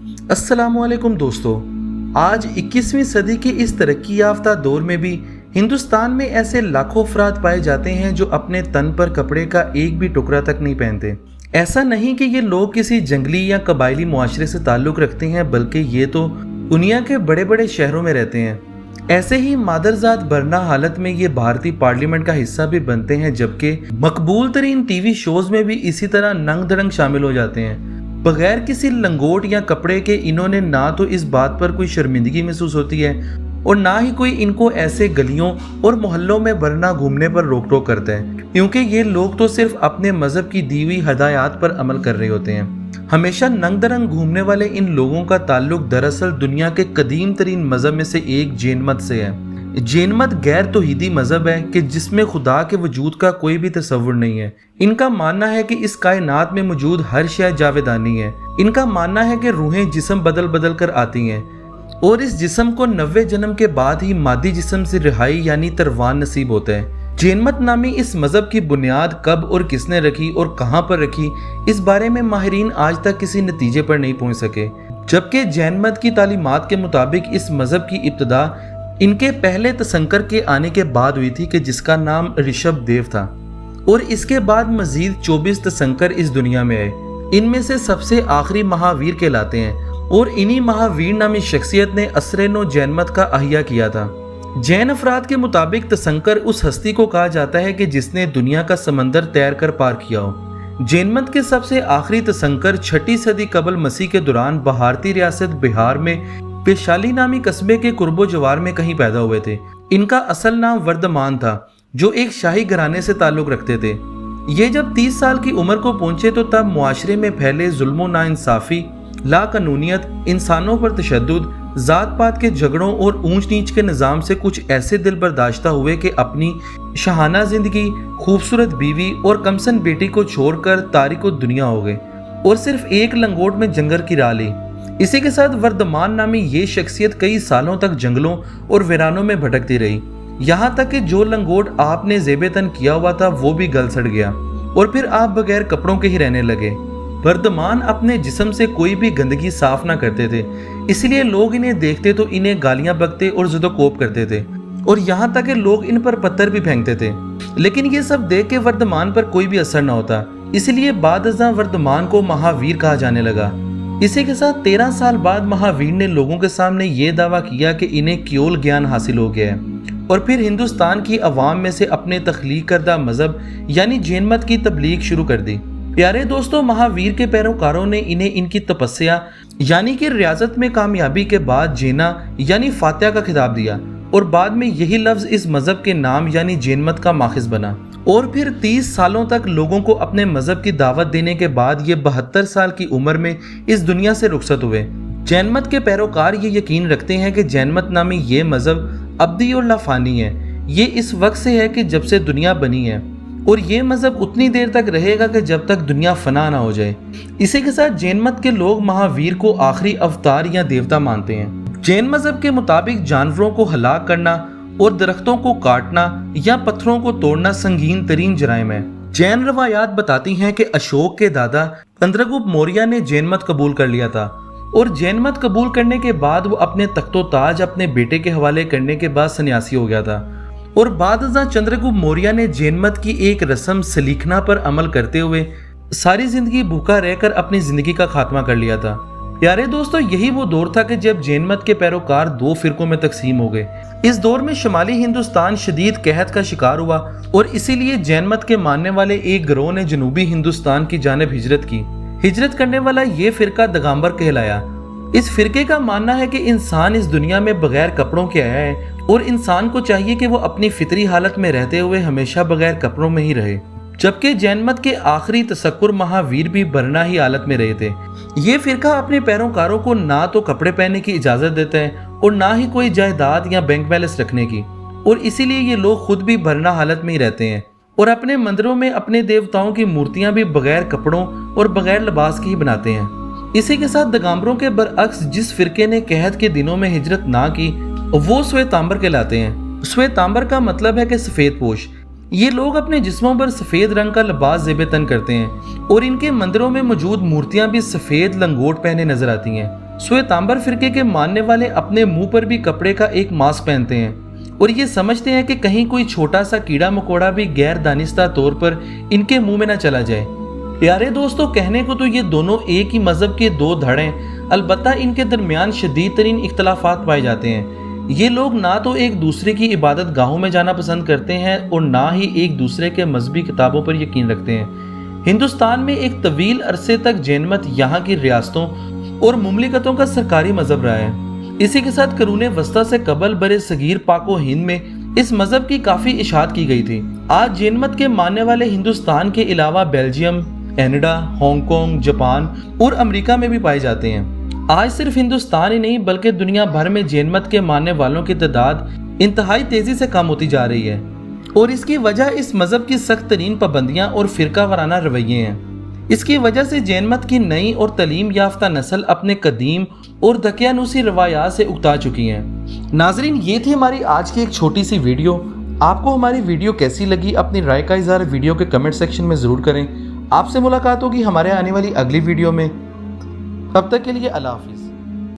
अस्सलामुअलैकुम दोस्तों, आज 21वीं सदी के इस तरक्की याफ्ता दौर में भी हिंदुस्तान में ऐसे लाखों अफराद पाए जाते हैं जो अपने तन पर कपड़े का एक भी टुकड़ा तक नहीं पहनते। ऐसा नहीं कि ये लोग किसी जंगली या कबायली मुआशरे से ताल्लुक़ रखते हैं, बल्कि ये तो दुनिया के बड़े बड़े शहरों में रहते हैं। ऐसे ही मादरजात बरना हालत में ये भारतीय पार्लियामेंट का हिस्सा भी बनते हैं, जबकि मकबूल तरीन टीवी शोज में भी इसी तरह नंग धड़ंग शामिल हो जाते हैं। बगैर किसी लंगोट या कपड़े के इन्होंने ना तो इस बात पर कोई शर्मिंदगी महसूस होती है और ना ही कोई इनको ऐसे गलियों और मोहल्लों में वरना घूमने पर रोक टोक करता है, क्योंकि ये लोग तो सिर्फ अपने मजहब की दी हुई हदायत पर अमल कर रहे होते हैं। हमेशा नंग दरंग घूमने वाले इन लोगों का ताल्लुक दरअसल दुनिया के कदीम तरीन मजहब में से एक जैन मत से है। जैन मत गैर तौहीदी मजहब है कि जिसमें खुदा के वजूद का कोई भी तस्वुर नहीं है। इनका मानना है कि इस कायनात में मौजूद हर शय जावेदानी है। इनका मानना है कि रूहें जिस्म बदल बदल कर आती हैं और इस जिस्म को 90 जन्म के बाद ही मादी जिस्म से रिहाई यानी तरवान नसीब होता है। जैन मत नामी इस मजहब की बुनियाद कब और किसने रखी और कहां पर रखी, इस बारे में माहिरीन आज तक किसी नतीजे पर नहीं पहुंच सके। जबकि जैन मत की तालीमात के मुताबिक इस मजहब की इब्तिदा इनके पहले तसंकर के आने के बाद हुई थी कि जिसका नाम ऋषभ देव था, और इसके बाद मजीद 24 तसंकर इस दुनिया में आए। इनमें से सबसे आखिरी महावीर कहलाते हैं और इन्हीं महावीर नामी शख्सियत ने असरे-नो जैन मत का अहिया किया था। जैन अफराद के मुताबिक तसंकर उस हस्ती को कहा जाता है कि जिसने दुनिया का समंदर तैर कर पार किया हो। जैन मत के सबसे आखिरी तसंकर 6ठी सदी कबल मसीह के दौरान भारतीय रियासत बिहार में पेशाली नामी कस्बे के कुर्बो जवार में कहीं पैदा हुए थे। इनका असल नाम वर्धमान था, जो एक शाही घराने से ताल्लुक रखते थे। ये जब 30 साल की उम्र को पहुंचे तो तब मुआशरे में फैले जुल्म नाइंसाफी, लाकानूनियत, इंसानों पर तशद्दुद, जात पात के झगड़ों और ऊंच नीच के निज़ाम से कुछ ऐसे दिल बर्दाश्ता हुए कि अपनी शहाना जिंदगी, खूबसूरत बीवी और कमसन बेटी को छोड़कर तारिको दुनिया हो गए और सिर्फ एक लंगोट में जंगल की राह ली। इसी के साथ वर्धमान नामी ये शख्सियत कई सालों तक जंगलों और वीरानों में भटकती रही, यहाँ तक कि जो लंगोट आपने ज़ेबे तन किया हुआ था वो भी गल सड़ गया और फिर आप बगैर कपड़ों के ही रहने लगे। वर्धमान अपने जिस्म से कोई भी गंदगी साफ ना करते थे, इसलिए लोग इन्हें देखते तो इन्हें गालियां बकते और ज़ुदोकोप करते थे और यहाँ तक कि लोग इन पर पत्थर भी फेंकते थे। लेकिन ये सब देख के वर्धमान पर कोई भी असर न होता, इसलिए बाद-अज़ां वर्धमान को महावीर कहा जाने लगा। इसी के साथ 13 साल बाद महावीर ने लोगों के सामने ये दावा किया कि इन्हें केवल ज्ञान हासिल हो गया है और फिर हिंदुस्तान की अवाम में से अपने तख्लीक करदा मजहब यानी जैन मत की तबलीग शुरू कर दी। प्यारे दोस्तों, महावीर के पैरोकारों ने इन्हें इनकी तपस्या यानी कि रियासत में कामयाबी के बाद जेना यानी फातिहा का खिताब दिया और बाद में यही लफ्ज़ इस मजहब के नाम यानी जैन मत का माखिज बना। और फिर 30 सालों तक लोगों को अपने मजहब की दावत देने के बाद ये 72 साल की उम्र में इस दुनिया से रुखसत हुए। जैन मत के पैरोकार ये यकीन रखते हैं कि जैन मत नामी ये मजहब अब्दी और लाफानी है। ये इस वक्त से है कि जब से दुनिया बनी है और ये मजहब उतनी देर तक रहेगा कि जब तक दुनिया फना ना हो जाए। इसी के साथ जैन मत के लोग महावीर को आखिरी अवतार या देवता मानते हैं। जैन मजहब के मुताबिक जानवरों को हलाक करना और दरख्तों को काटना या पत्थरों को तोड़ना संगीन तरीन जराइम है। जैन रवायात बताती हैं कि अशोक के दादा चंद्रगुप्त मौर्य ने जैन मत कबूल कर लिया था और जैन मत कबूल करने के बाद वो अपने तख्तो ताज अपने बेटे के हवाले करने के बाद सन्यासी हो गया था और बाद-अज़ां चंद्रगुप्त मौर्य ने जैन मत की एक रस्म सलीखना पर अमल करते हुए सारी जिंदगी भूखा रहकर अपनी जिंदगी का खात्मा कर लिया था। प्यारे दोस्तों, यही वो दौर था कि जब जैन मत के पैरोकार 2 फिरकों में तकसीम हो गए। इस दौर में शुमाली हिंदुस्तान शदीद कहत का शिकार हुआ और इसीलिए जैन मत के मानने वाले एक गिरोह ने जनूबी हिंदुस्तान की जानिब हिजरत की। हिजरत करने वाला ये फिरका दगाम्बर कहलाया। इस फिरके का मानना है कि इंसान इस दुनिया में बगैर कपड़ों के आया है और इंसान को चाहिए कि वो अपनी फितरी हालत में रहते हुए हमेशा बगैर कपड़ों में ही रहे। जबकि जैन मत के आखिरी तसक्कुर महावीर भी बरना ही हालत में रहे थे। ये फिरका अपने पैरोकारों को ना तो कपड़े पहनने की इजाज़त देता है और ना ही कोई जायदाद या बैंक बैलेंस रखने की, और इसीलिए ये लोग खुद भी बरना हालत में ही रहते हैं और अपने मंदिरों में अपने देवताओं की मूर्तियां भी बगैर कपड़ों और बगैर लिबास के ही बनाते हैं। इसी के साथ दगाम्बरों के बरअक्स जिस फिरके ने कहत के दिनों में हिजरत ना की वो श्वेतांबर कहलाते हैं। श्वेतांबर का मतलब है कि सफ़ेद पोश। ये लोग अपने जिस्मों पर सफ़ेद रंग का लिबास ज़ेब तन करते हैं और इनके मंदिरों में मौजूद मूर्तियां भी सफ़ेद लंगोट पहने नजर आती हैं। श्वेतांबर फिरके के मानने वाले अपने मुंह पर भी कपड़े का एक मास्क पहनते हैं और ये समझते हैं कि कहीं कोई छोटा सा कीड़ा मकोड़ा भी गैर दानिस्ता तौर पर इनके मुंह में ना चला जाए। प्यारे दोस्तों, कहने को तो ये दोनों एक ही मजहब के दो धड़ हैं, अलबत्ता इनके दरमियान शदीद तरीन इख्तलाफात पाए जाते हैं। ये लोग ना तो एक दूसरे की इबादत गाहों में जाना पसंद करते हैं और ना ही एक दूसरे के मजहबी किताबों पर यकीन रखते हैं। हिंदुस्तान में एक तवील अरसे तक जैन मत यहाँ की रियासतों और मुमलिकतों का सरकारी मजहब रहा है। इसी के साथ करूने वस्ता से कबल बरे सगीर पाको हिंद में इस मजहब की काफी इशाअत की गई थी। आज जैन मत के मानने वाले हिंदुस्तान के अलावा बेल्जियम, कनाडा, हांगकांग, जापान और अमेरिका में भी पाए जाते हैं। आज सिर्फ हिंदुस्तान ही नहीं बल्कि दुनिया भर में जैन मत के मानने वालों की तादाद इंतहाई तेजी से कम होती जा रही है और इसकी वजह इस मजहब की सख्त तरीन पाबंदियां और फिरका वाराना रवैये हैं। इसकी वजह से जैन मत की नई और तलीम याफ्ता नस्ल अपने कदीम और दकियानूसी रवायात से उकता चुकी हैं। नाजरीन, ये थी हमारी आज की एक छोटी सी वीडियो। आपको हमारी वीडियो कैसी लगी, अपनी राय का इज़हार वीडियो के कमेंट सेक्शन में ज़रूर करें। आपसे मुलाकात होगी हमारे आने वाली अगली वीडियो में। तब तक के लिए अल्लाह हाफिज़।